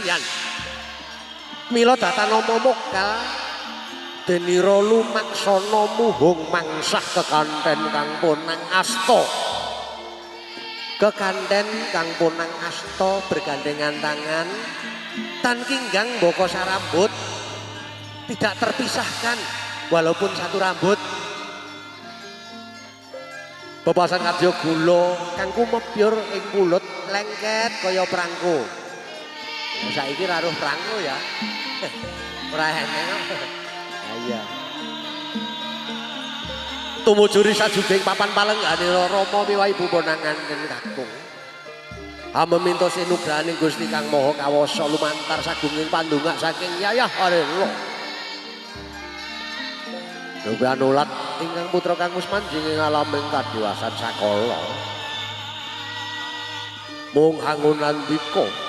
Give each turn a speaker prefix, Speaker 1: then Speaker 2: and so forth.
Speaker 1: sampeyan. Mila datanama mokal denira lumaksana muhung mangsah kekanten kang ponang asta. Kekanten kang ponang asta bergandengan tangan tan kinggang mbaka sarambut tidak terpisahkan walaupun satu rambut. Bebasan kadya gula kang kumebyur ing mulut lengket kaya prangko. Saiki ra roh prangko ya. Ora enek. Ha iya. Tumujuri sajubing papan palenggane Rama miwah Ibu Bonangan kakung. Hamba minta sinugrahaning Gusti Kang Maha Kawasa lumantar sagunging pandongak saking Yayah Arela. Nulat ingkang putra Kang Usmanjing ing alaming kadhewasan sakala. Mung angunan dika